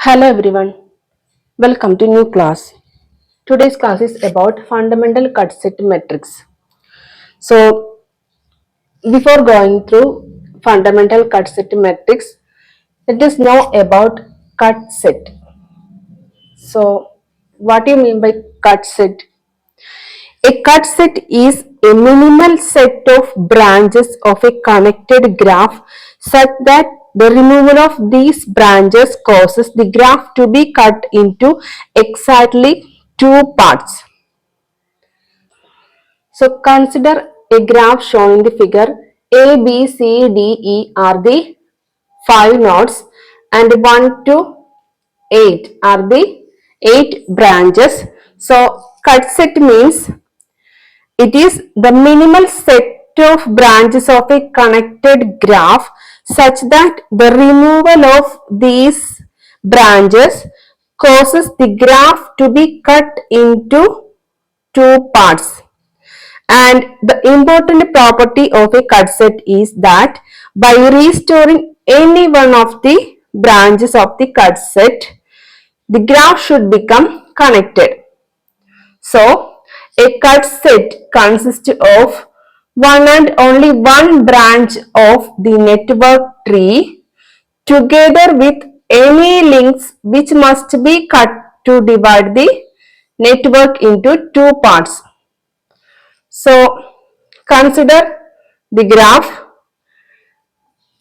Hello everyone, welcome to new class. Today's class is about fundamental cut set metrics. So, before going through fundamental cut set metrics, let us know about cut set. So, what do you mean by cut set? A cut set is a minimal set of branches of a connected graph such that the removal of these branches causes the graph to be cut into exactly two parts. So consider a graph shown in the figure. A, B, C, D, E are the 5 nodes and 1 to 8 are the 8 branches. So cut set means it is the minimal set of branches of a connected graph such that the removal of these branches causes the graph to be cut into two parts. And the important property of a cut set is that by restoring any one of the branches of the cut set, the graph should become connected. So, a cut set consists of one and only one branch of the network tree together with any links which must be cut to divide the network into two parts. So, consider the graph.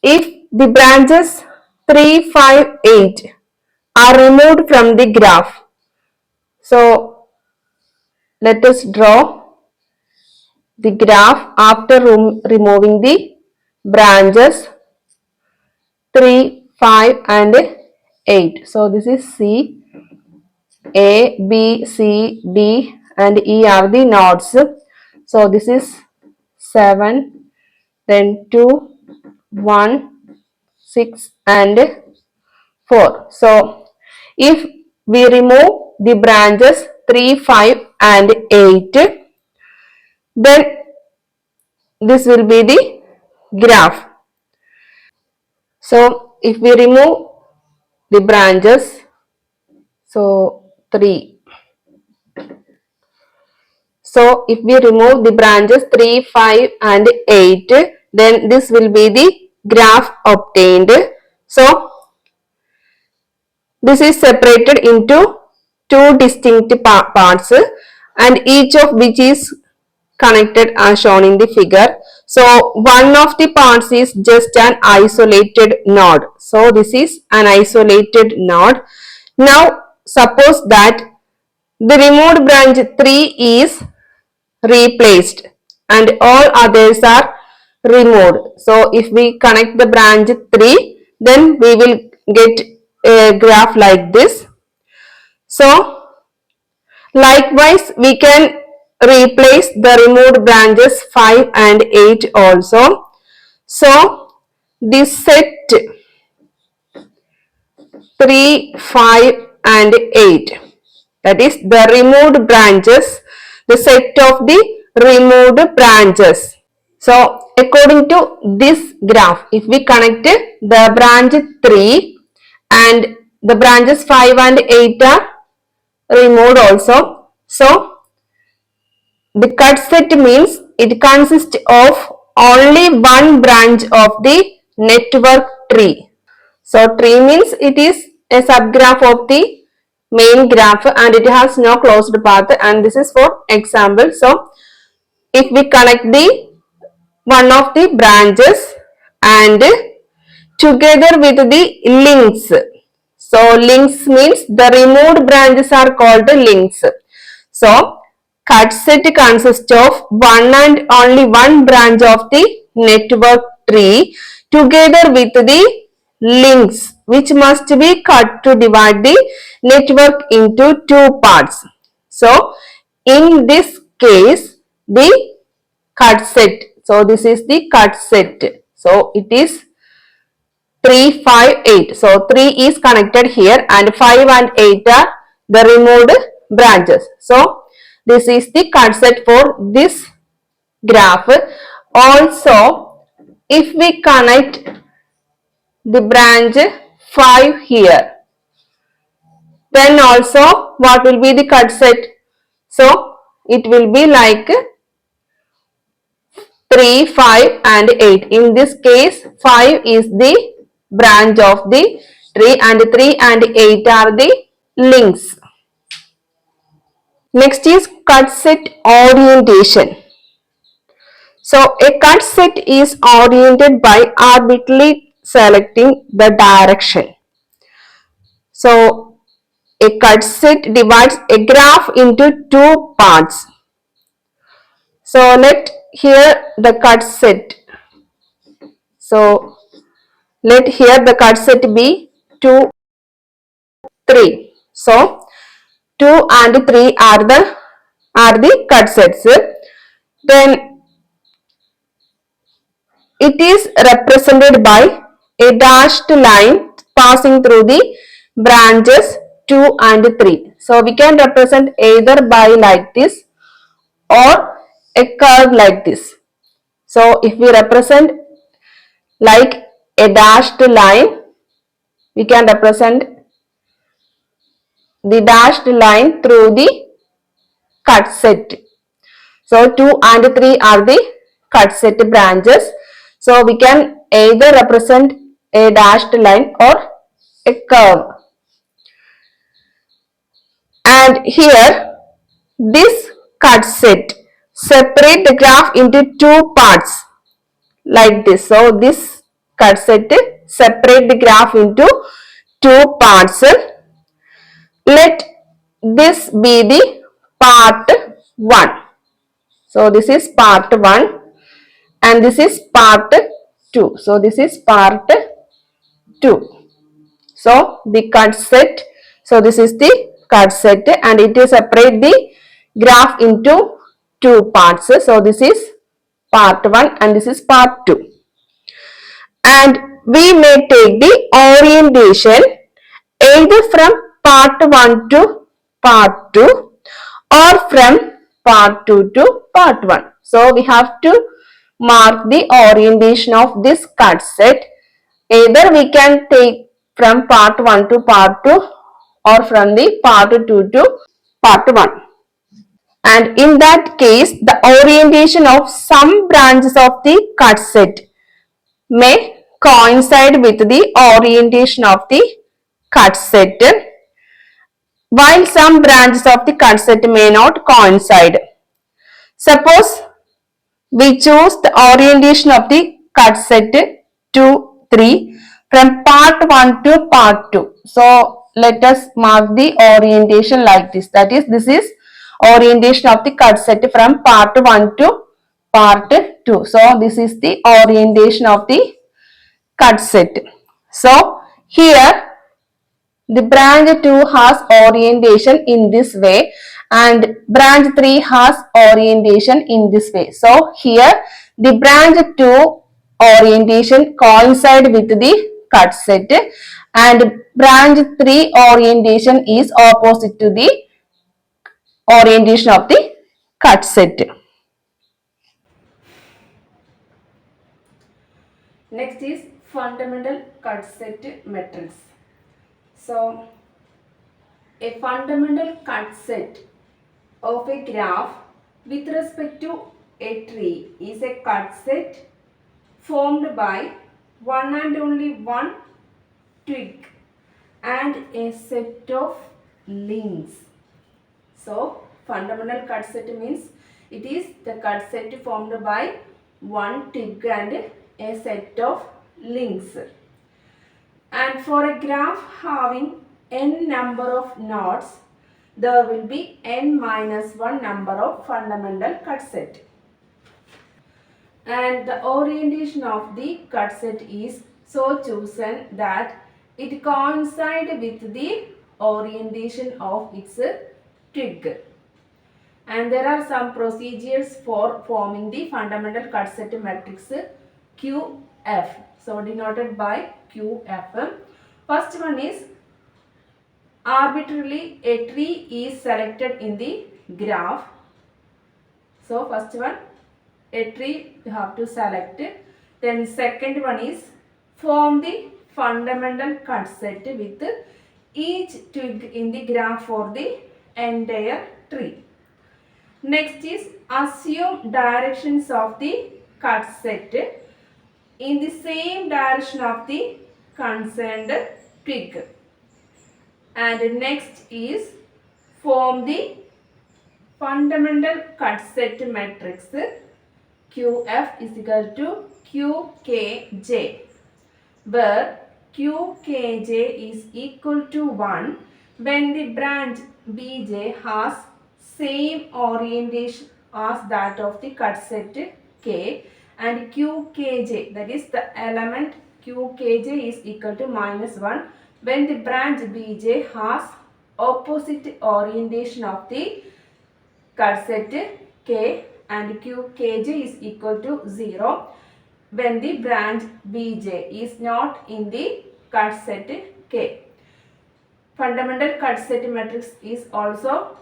If the branches 3, 5, 8 are removed from the graph, so let us draw the graph after removing the branches 3, 5 and 8. So this is C, A, B, C, D and E are the nodes. So this is 7, then 2, 1, 6 and 4. So if we remove the branches 3, 5 and 8, then this will be the graph. So if we remove the branches, so 3. So if we remove the branches 3, 5 and 8, then this will be the graph obtained. So this is separated into two distinct parts and each of which is connected as shown in the figure. So one of the parts is just an isolated node. So this is an isolated node. Now suppose that the removed branch 3 is replaced and all others are removed. So if we connect the branch 3, then we will get a graph like this. So likewise we can replace the removed branches 5 and 8 also. So this set 3, 5 and 8, that is the removed branches, the set of the removed branches. So according to this graph, if we connect the branch 3 and the branches 5 and 8 are removed also. So the cut set means it consists of only one branch of the network tree. So tree means it is a subgraph of the main graph and it has no closed path, and this is for example. So if we connect the one of the branches and together with the links. So links means the removed branches are called links. So cut set consists of one and only one branch of the network tree together with the links which must be cut to divide the network into two parts. So in this case the cut set. So this is the cut set. So it is 3, 5, 8. So 3 is connected here and 5 and 8 are the removed branches. So this is the cut set for this graph. Also, if we connect the branch 5 here, Then also what will be the cut set? So it will be like 3, 5 and 8. In this case 5 is the branch of the tree and 3 and 8 are the links. Next is cut set orientation. So a cut set is oriented by arbitrarily selecting the direction. So a cut set divides a graph into two parts. So let here the cut set. So let here the cut set be 2, 3. So 2 and 3 are the cut sets. Then it is represented by a dashed line passing through the branches 2 and 3. So we can represent either by like this or a curve like this. So if we represent like a dashed line, we can represent the dashed line through the cut set. So 2 and 3 are the cut set branches. So we can either represent a dashed line or a curve. And here this cut set separate the graph into two parts like this. So this cut set separate the graph into two parts. Let this be the part 1. So this is part 1 and this is part 2. So this is part 2. So the cut set. So this is the cut set and it is separate the graph into two parts. So this is part 1 and this is part 2. And we may take the orientation either from part 1 to part 2 or from part 2 to part 1. So we have to mark the orientation of this cut set. Either we can take from part 1 to part 2 or from the part 2 to part 1. And in that case, the orientation of some branches of the cut set may coincide with the orientation of the cut set, while some branches of the cut set may not coincide. Suppose we choose the orientation of the cut set 2, 3 from part 1 to part 2. So let us mark the orientation like this. That is, this is orientation of the cut set from part 1 to part 2. So this is the orientation of the cut set. So here the branch 2 has orientation in this way and branch 3 has orientation in this way. So here the branch 2 orientation coincide with the cut set and branch 3 orientation is opposite to the orientation of the cut set. Next is fundamental cut set matrix. So a fundamental cut set of a graph with respect to a tree is a cut set formed by one and only one twig and a set of links. So fundamental cut set means it is the cut set formed by one twig and a set of links. And for a graph having n number of nodes, there will be n minus 1 number of fundamental cut set. And the orientation of the cut set is so chosen that it coincides with the orientation of its twig. And there are some procedures for forming the fundamental cut set matrix QF. So denoted by QF. First one is arbitrarily a tree is selected in the graph. So first one, a tree you have to select. Then second one is form the fundamental cut set with each twig in the graph for the entire tree. Next is assume directions of the cut set in the same direction of the concerned twig. And next is form the fundamental cut set matrix QF is equal to QKJ, where QKJ is equal to 1 when the branch BJ has same orientation as that of the cut set K, and QKJ, that is the element QKJ, is equal to -1 when the branch BJ has opposite orientation of the cut set K, and QKJ is equal to 0 when the branch BJ is not in the cut set K. Fundamental cut set matrix is also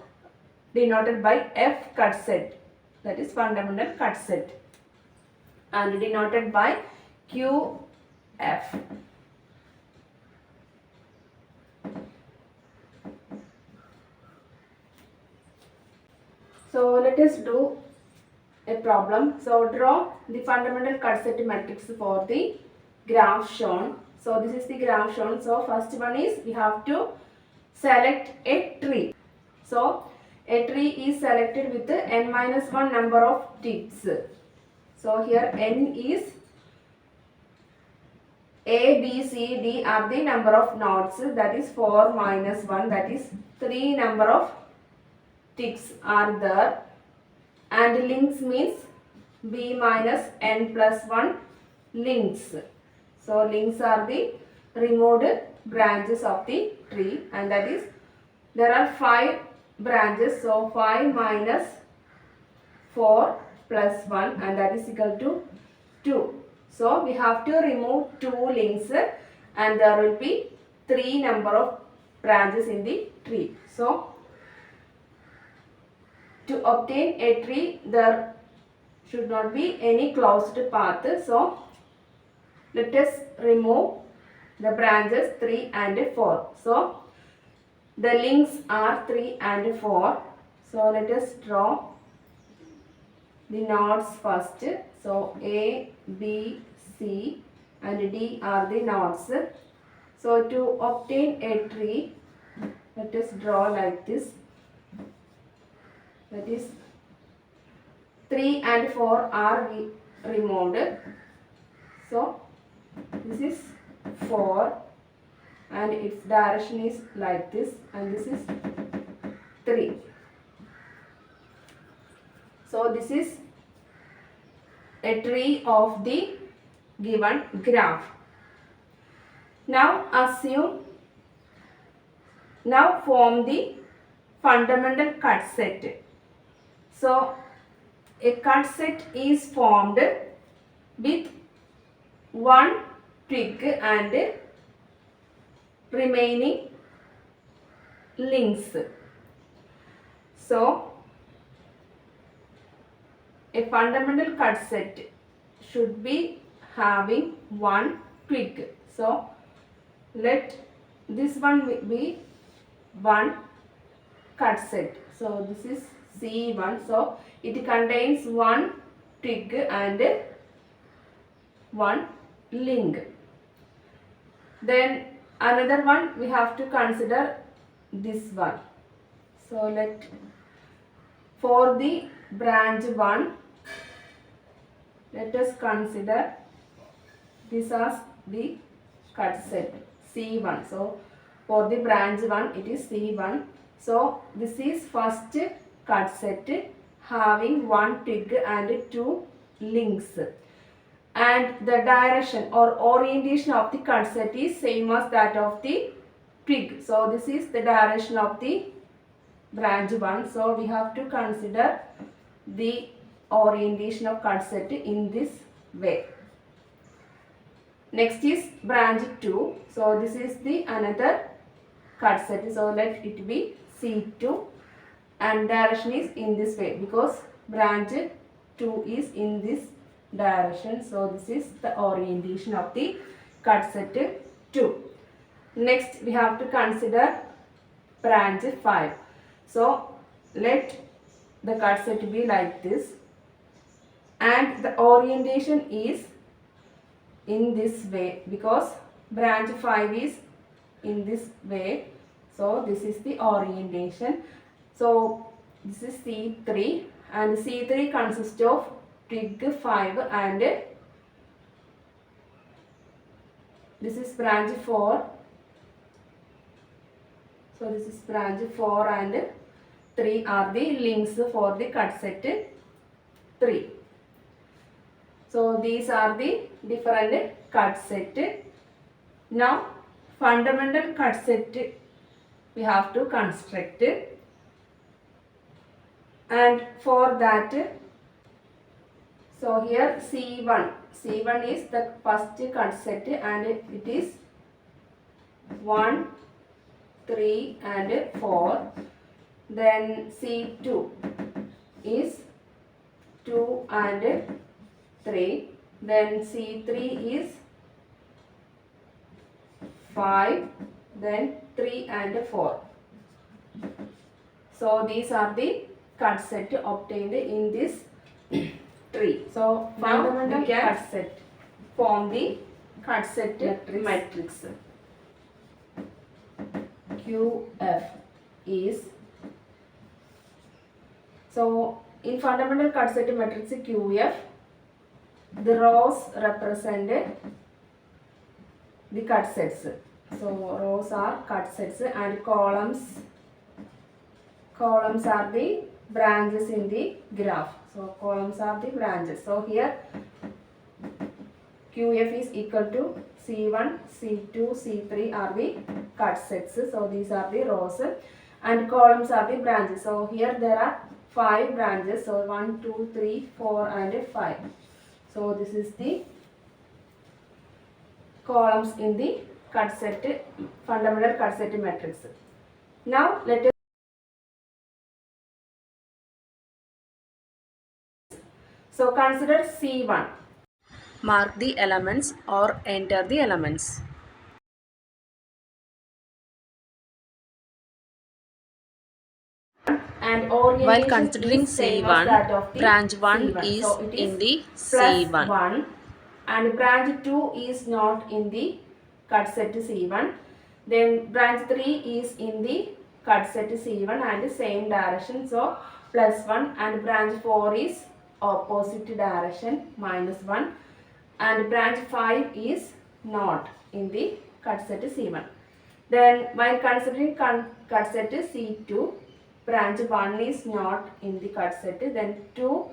denoted by F cut set, that is fundamental cut set, and denoted by QF. So let us do a problem. So draw the fundamental cut set matrix for the graph shown. So this is the graph shown. So first one is we have to select a tree. So a tree is selected with n-1 number of twigs. So here n is A, B, C, D are the number of nodes, that is 4 minus 1, that is 3 number of twigs are there, and links means B minus n plus 1 links. So links are the removed branches of the tree, and that is there are 5 branches, so 5 minus 4 plus 1, and that is equal to 2. So we have to remove 2 links, and there will be 3 number of branches in the tree. So to obtain a tree, there should not be any closed path. So let us remove the branches 3 and 4. So the links are 3 and 4. So let us draw the nodes first. So A, B, C and D are the nodes. So to obtain a tree, let us draw like this. That is 3 and 4 are removed. So this is 4 and its direction is like this, and this is 3. So this is a tree of the given graph. Now form the fundamental cut set. So a cut set is formed with one twig and remaining links. So a fundamental cut set should be having one twig. So let this one be one cut set. So this is C1. So it contains one twig and one link. Then another one we have to consider this one. So let for the branch 1, let us consider this as the cut set C1. So for the branch 1 it is C1. So this is first cut set having one twig and 2 links, and the direction or orientation of the cut set is same as that of the twig. So this is the direction of the branch 1. So we have to consider the orientation of cut set in this way. Next is branch 2. So this is the another cut set. So let it be C2, and direction is in this way because branch 2 is in this direction. So this is the orientation of the cut set 2. Next we have to consider branch 5. So let the cut set be like this, and the orientation is in this way because branch 5 is in this way. So this is the orientation. So this is C3, and C3 consists of twig 5 and this is branch 4. So this is branch 4 and 3 are the links for the cut set 3. So these are the different cut set. Now fundamental cut set we have to construct, and for that, so here C1 is the first cut set and it is 1, 3 and 4. Then C2 is 2 and 3. Then C3 is 5, then 3 and 4. So these are the cut set obtained in this tree. So fundamental cut set form the cut set matrix. QF is, so in fundamental cut set matrix QF, the rows represent the cut sets. So rows are cut sets and columns are the branches in the graph. So columns are the branches. So here QF is equal to C1, C2, C3 are the cut sets. So these are the rows and columns are the branches. So here there are 5 branches. So 1, 2, 3, 4 and 5. So this is the columns in the cut set, fundamental cut set matrix. Now let us, so consider C1. Mark the elements or enter the elements. And while considering C1, branch 1 is so in the C1. 1 and branch 2 is not in the cut set C1. Then branch 3 is in the cut set C1 and same direction, so +1, and branch 4 is opposite direction -1, and branch 5 is not in the cut set C1. Then while considering cut set C2, branch 1 is not in the cut set, then 2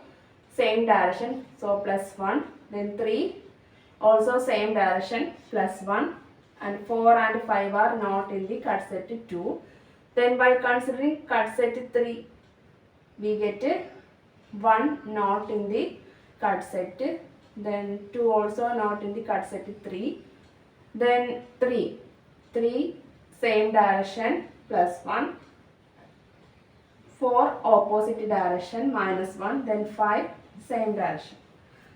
same direction, so +1, then 3 also same direction +1, and 4 and 5 are not in the cut set 2. Then by considering cut set 3, we get 1 not in the cut set, then 2 also not in the cut set 3, then 3 same direction +1, 4 opposite direction -1, then 5 same direction.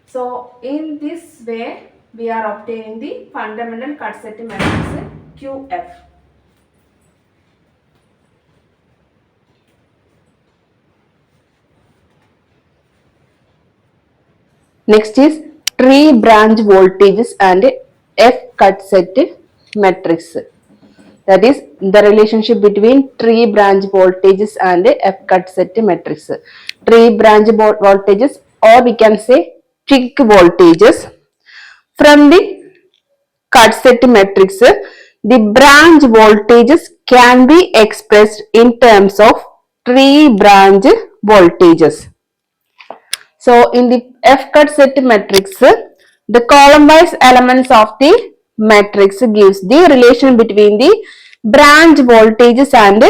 So in this way we are obtaining the fundamental cut set matrix QF. Next is tree branch voltages and F cut set matrix. That is the relationship between tree branch voltages and F cut set matrix. Tree branch voltages, or we can say twig voltages. From the cut set matrix, the branch voltages can be expressed in terms of tree branch voltages. So in the F cut set matrix, the column wise elements of the matrix gives the relation between the branch voltages and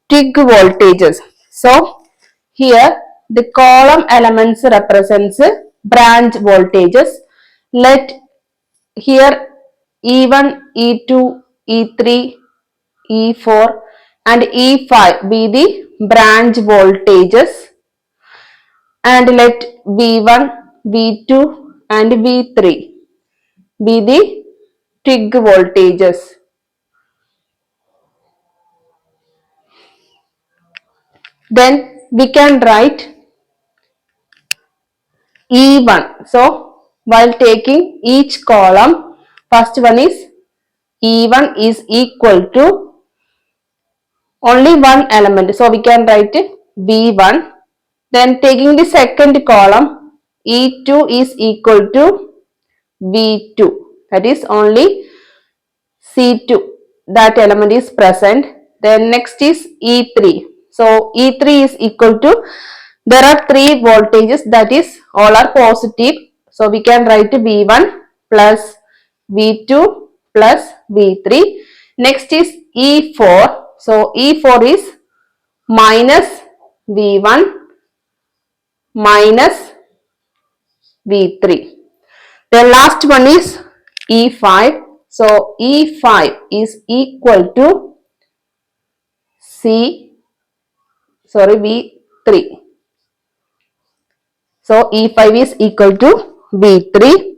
twig voltages. So here the column elements represents branch voltages. Let here E1, E2, E3, E4 and E5 be the branch voltages, and let V1, V2 and V3 be the twig voltages. Then we can write E1. So while taking each column, first one is E1 is equal to only one element. So we can write B1. Then taking the second column, E2 is equal to B2. That is only C2. That element is present. Then next is E3. So E3 is equal to, there are three voltages, that is all are positive. So we can write V1 plus V2 plus V3. Next is E4. So E4 is minus V1 minus V3. The last one is E5. So E5 is equal to V3. So E5 is equal to V3.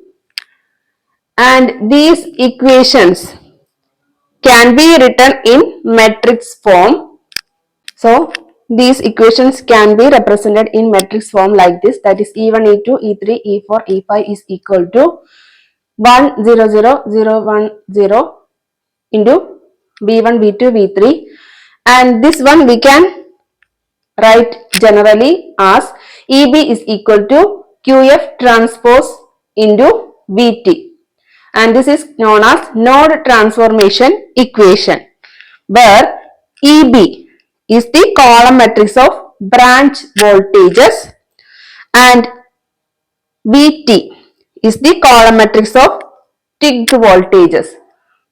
And these equations can be written in matrix form. So these equations can be represented in matrix form like this, that is E1, E2, E3, E4, E5 is equal to 1 0 0 0 1 0 into V1, V2, V3, and this one we can write generally as EB is equal to QF transpose into VT, and this is known as node transformation equation, where EB is the column matrix of branch voltages and VT is the column matrix of ticked voltages.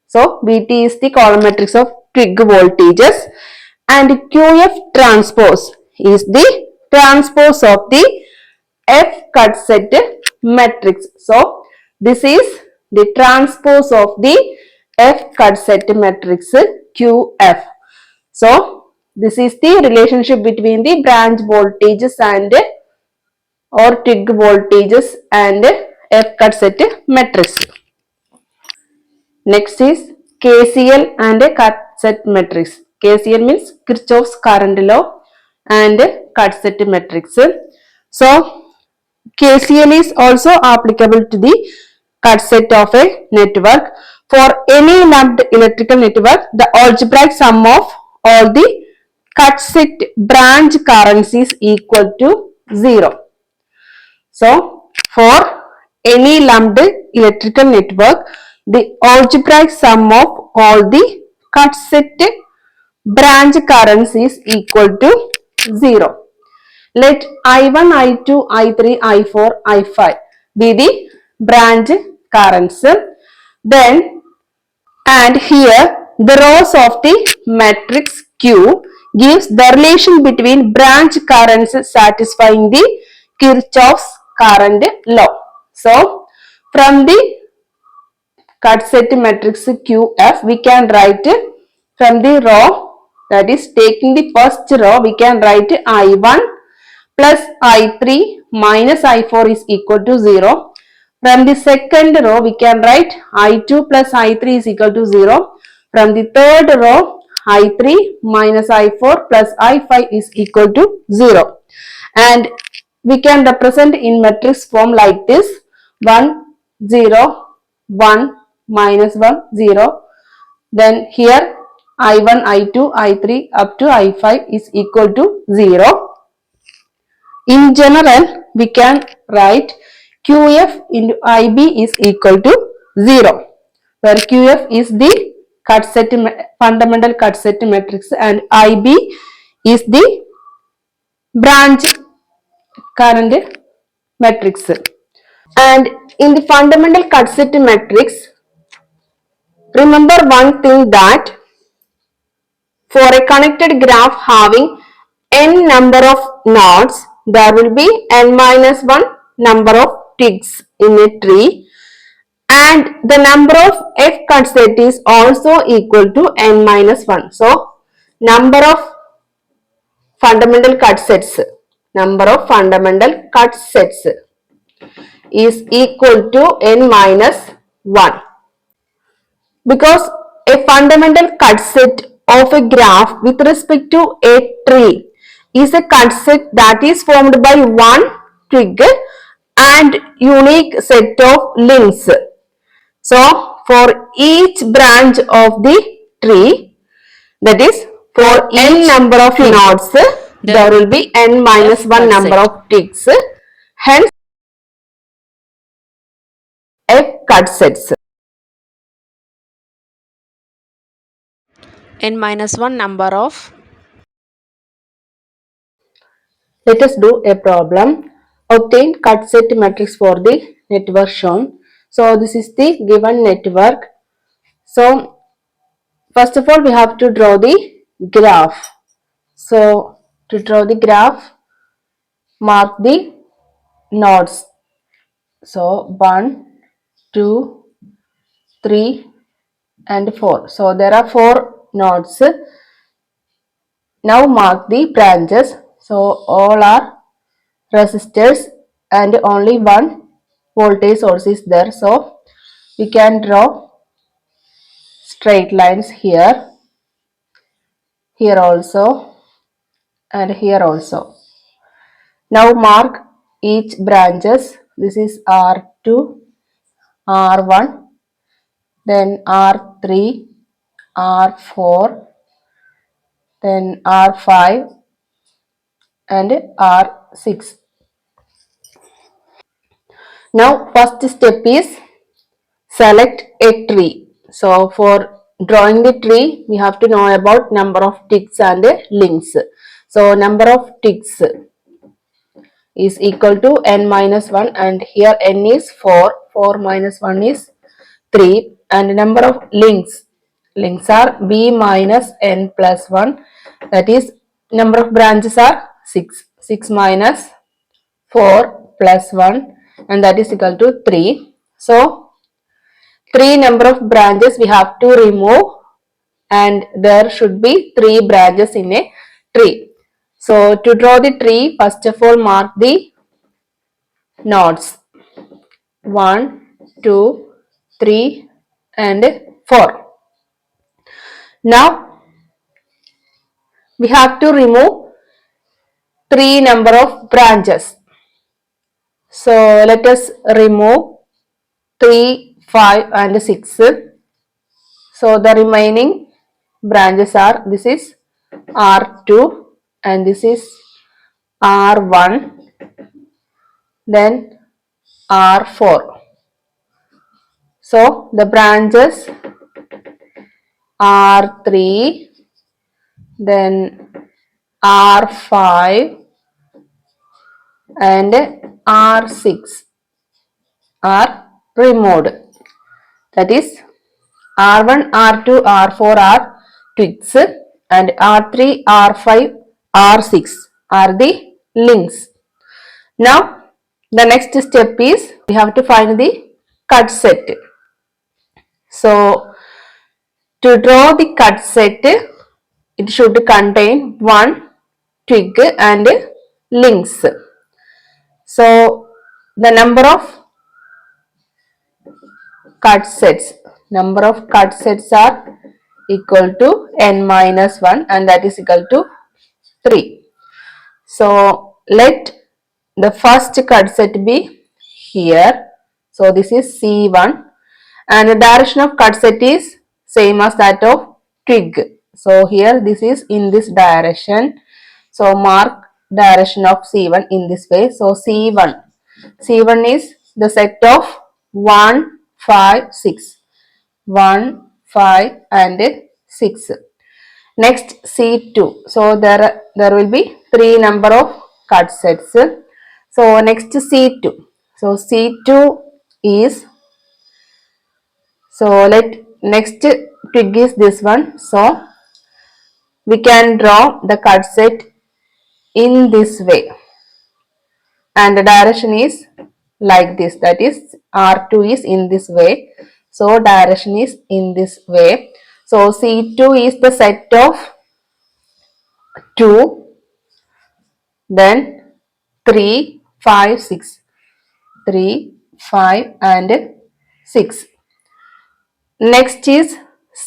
So VT is the column matrix of ticked voltages and QF transpose is the transpose of the F cut set matrix. So this is the transpose of the F cut set matrix QF. So this is the relationship between the branch voltages and or ticked voltages and F cut set matrix. Next is KCL and cut set matrix. KCL means Kirchhoff's current law and cut set matrix. So KCL is also applicable to the cut set of a network. For any lumped electrical network, the algebraic sum of all the cut set branch currents is equal to 0. So, for any lumped electrical network, the algebraic sum of all the cut set branch currents is equal to 0. Let I1, I2, I3, I4, I5 be the branch currents. Then, and here the rows of the matrix Q gives the relation between branch currents satisfying the Kirchhoff's current law. So, from the cut set matrix QF, we can write from the row, that is taking the first row, we can write I1 plus I3 minus I4 is equal to 0. From the second row, we can write I2 plus I3 is equal to 0. From the third row, I3 minus I4 plus I5 is equal to 0. And we can represent in matrix form like this: 1, 0, 1, minus 1, 0. Then here I1, I2, I3 up to I5 is equal to 0. In general, we can write QF into IB is equal to 0, where QF is the cut set fundamental cut set matrix and IB is the branch current matrix. And in the fundamental cut set matrix, remember one thing, that for a connected graph having n number of nodes, there will be n minus 1 number of ticks in a tree, and the number of F cut set is also equal to n minus 1. So, number of fundamental cut sets is equal to n minus 1. Because a fundamental cut set of a graph with respect to a tree is a cut set that is formed by one twig and unique set of links. So, for each branch of the tree, that is for n number of nodes, there will be n minus 1 number of twigs. Hence, F cut sets. n minus 1 number of. Let us do a problem. Obtain cut set matrix for the network shown. So, this is the given network. So, first of all, we have to draw the graph. So, to draw the graph, mark the nodes. So, 1, 2, 3 and 4. So, there are 4 nodes. Now, mark the branches. So, all are resistors and only one voltage source is there. So, we can draw straight lines here, here also and here also. Now mark each branches. This is R2, R1, then R3, R4, then R5 and R6. Now first step is select a tree. So for drawing the tree, we have to know about number of ticks and links. So number of ticks is equal to n minus 1 and here n is 4. 4 minus 1 is 3 and number of links are b minus n plus 1, that is number of branches are 6. 6 minus 4 plus 1 and that is equal to 3. So 3 number of branches we have to remove and there should be 3 branches in a tree. So to draw the tree, first of all mark the nodes 1, 2, 3 and 4. Now we have to remove 3 number of branches. So let us remove 3, 5 and 6. So the remaining branches are, this is R2 and this is R1, then R4. So the branches R3, then R5 and R6 are removed. That is R1, R2, R4 are twigs and R3, R5, R6 are the links. Now the next step is we have to find the cut set. So to draw the cut set, it should contain one twig and links. So the number of cut sets are equal to n minus 1 and that is equal to 3. So let the first cut set be here. So this is C1 and the direction of cut set is same as that of twig. So here this is in this direction. So mark direction of C1 in this way. So C1 is the set of 1, 5, 6. 1, 5 and 6. Next C2. So there will be 3 number of cut sets. So next C2. So C2 is, so let next twig is this one. So we can draw the cut set in this way and the direction is like this, that is R2 is in this way. So direction is in this way. So C2 is the set of 2, then 3, 5, 6. 3, 5 and 6. Next is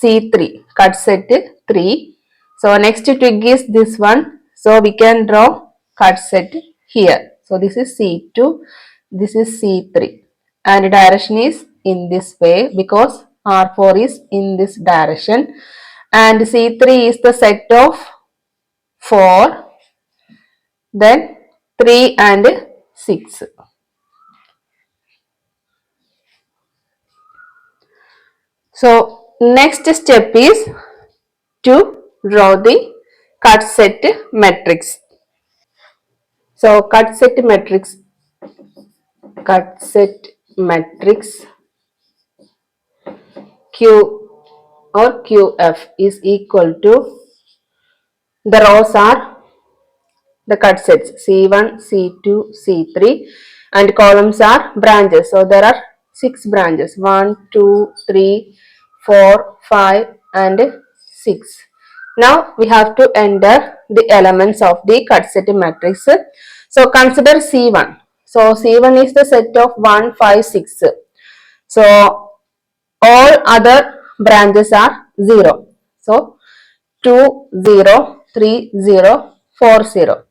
C3, cut set 3. So next twig is this one. So we can draw cut set here. So this is C2, this is C3, and direction is in this way because R4 is in this direction, and C3 is the set of 4, then 3 and 6. So next step is to draw the cut set matrix. So cut set matrix Q or QF is equal to, the rows are the cut sets C1, C2, C3, and columns are branches. So there are 6 branches, 1, 2, 3, 4, 5 and 6. Now we have to enter the elements of the cut set matrix. So consider C1. So C1 is the set of 1, 5, 6. So all other branches are 0. So 2, 0, 3, 0, 4, 0.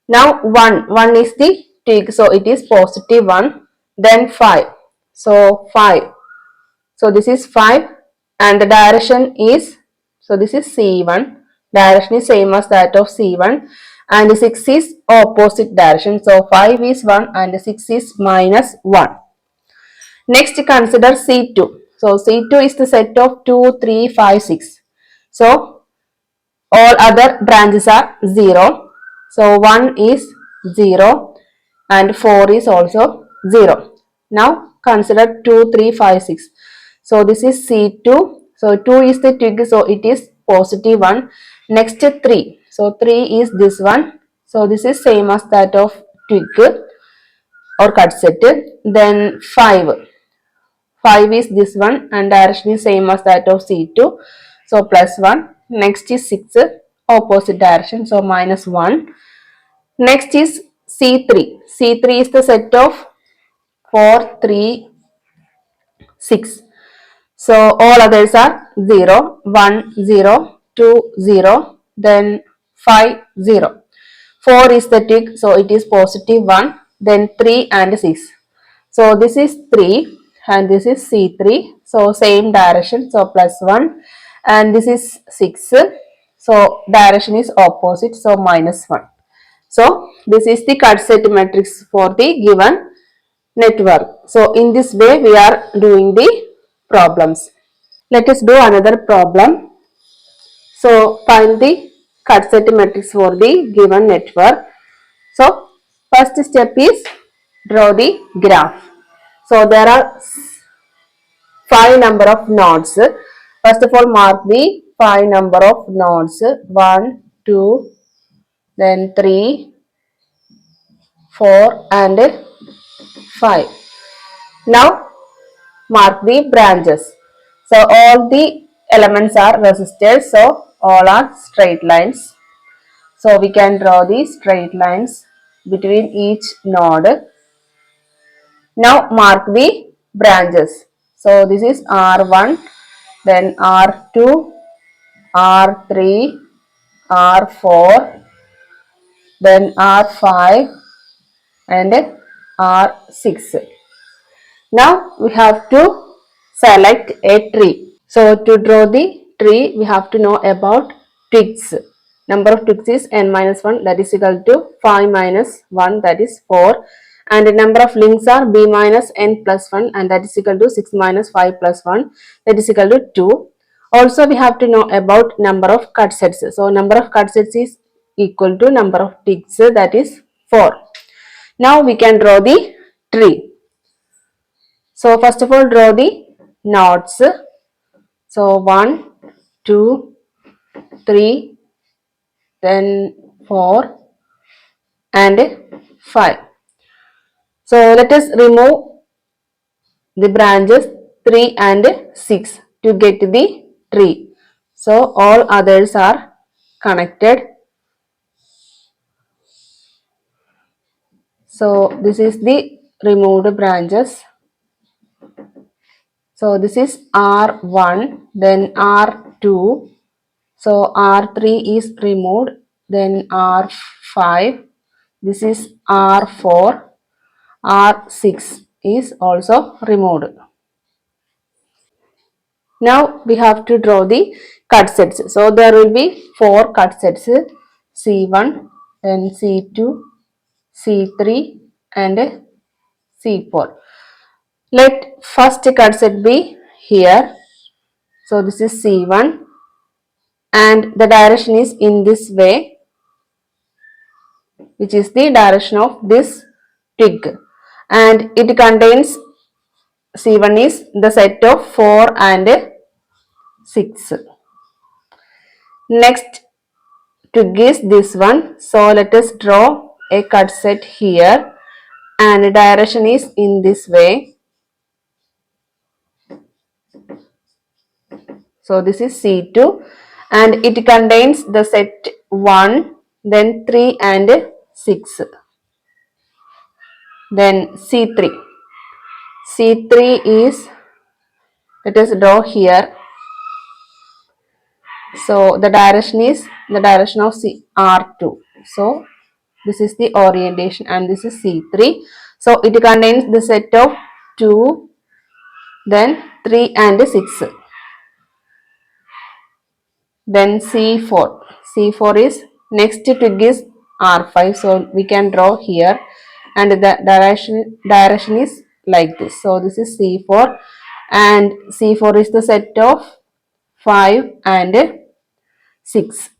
Now 1 is the twig, so it is positive 1. Then 5, so 5. So this is 5 and the direction is, so this is C1. Direction is same as that of C1 and 6 is opposite direction. So 5 is 1 and 6 is minus 1. Next consider C2. So C2 is the set of 2, 3, 5, 6. So all other branches are 0. So 1 is 0 and 4 is also 0. Now consider 2, 3, 5, 6. So this is C2. So 2 is the twig, so it is positive 1. Next 3. So 3 is this one. So this is same as that of twig or cut set. Then 5. 5 is this one and direction is same as that of C2. So plus 1. Next is 6, opposite direction, so minus 1. Next is C3. C3 is the set of 4, 3, 6. So all others are 0, 1, 0, 2, 0, then 5, 0. 4 is the tick, so it is positive 1, then 3 and 6. So this is 3 and this is C3. So same direction, so plus 1. And this is 6. So direction is opposite, so minus 1. So this is the cut set matrix for the given network. So in this way we are doing the problems. Let us do another problem. So find the cut set matrix for the given network. So first step is draw the graph. So there are 5 number of nodes. First of all mark the 5 number of nodes. 1, 2, then 3, 4 and 5. Now mark the branches. So all the elements are resistors, so all are straight lines. So we can draw the straight lines between each node. Now mark the branches. So this is R1, then R2, R3, R4, then R5 and R6. Now we have to select a tree. So to draw the tree, we have to know about twigs. Number of twigs is n minus 1, that is equal to 5 minus 1, that is 4. And the number of links are b minus n plus 1, and that is equal to 6 minus 5 plus 1, that is equal to 2. Also we have to know about number of cut sets. So number of cut sets is equal to number of twigs, that is 4. Now we can draw the tree. So first of all draw the nodes. So 1, 2, 3, then 4 and 5. So let us remove the branches 3 and 6 to get the tree. So all others are connected. So this is the removed branches. So this is R1, then R2. So R3 is removed then R5, this is R4, R6 is also removed. Now we have to draw the cut sets. So there will be 4 cut sets, C1, then C2, C3 and C4. Let first cut set be here. So this is C1 and the direction is in this way, which is the direction of this twig, and it contains C1 is the set of 4 and 6. Next twig is this one. So let us draw a cut set here and the direction is in this way. So this is C2 and it contains the set 1, then 3 and 6. Then C3. C3 is, let us draw here. So the direction is the direction of R2. So this is the orientation and this is C3. So it contains the set of 2, then 3 and 6. Then C4. C4 is, next twig is R5. So we can draw here and the direction is like this. So this is C4 and C4 is the set of 5 and 6.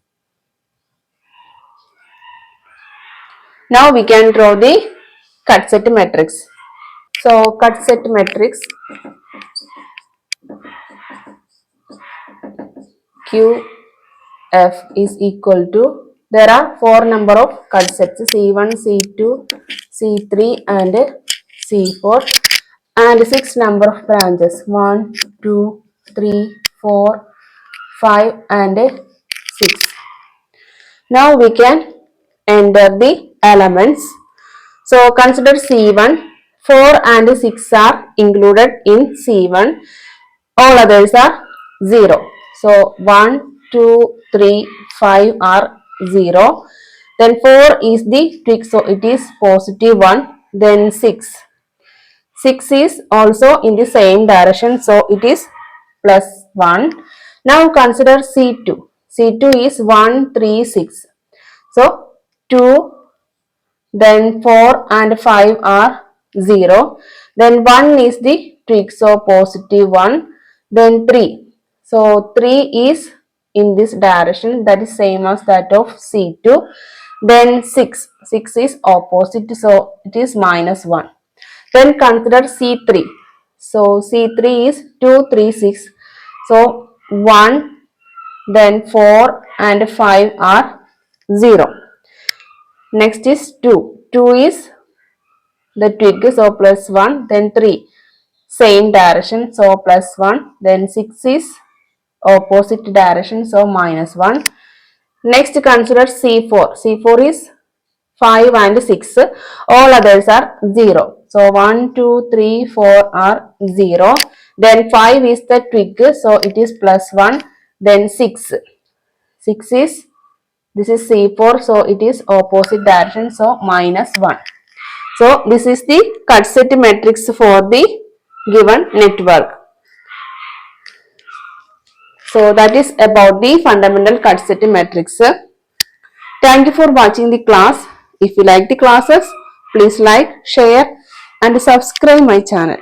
Now we can draw the cut set matrix. So cut set matrix QF is equal to, there are 4 number of cut sets, C1, C2, C3 and C4 and 6 number of branches, 1, 2, 3, 4, 5 and 6. Now we can enter the elements. So consider C1, 4 and 6 are included in C1, all others are 0. So 1, 2, 3, 5 are 0. Then 4 is the twig, so it is positive 1. Then 6. 6 is also in the same direction, so it is plus 1. Now consider C2. C2 is 1, 3, 6. So 2, then 4 and 5 are 0. Then 1 is the twig, so positive 1. Then 3. So 3 is in this direction, that is same as that of C2. Then 6. 6 is opposite, so it is minus 1. Then consider C3. So C3 is 2, 3, 6. So 1, then 4 and 5 are 0. Next is 2. 2 is the twig, so plus 1. Then 3. Same direction, so plus 1. Then 6 is opposite direction, so minus 1. Next consider C4. C4 is 5 and 6. All others are 0. So 1, 2, 3, 4 are 0. Then 5 is the twig, so it is plus 1. Then 6. 6 is, this is C4, so it is opposite direction, so minus 1. So this is the cut set matrix for the given network. So that is about the fundamental cut set matrix. Thank you for watching the class. If you like the classes, please like, share and subscribe my channel.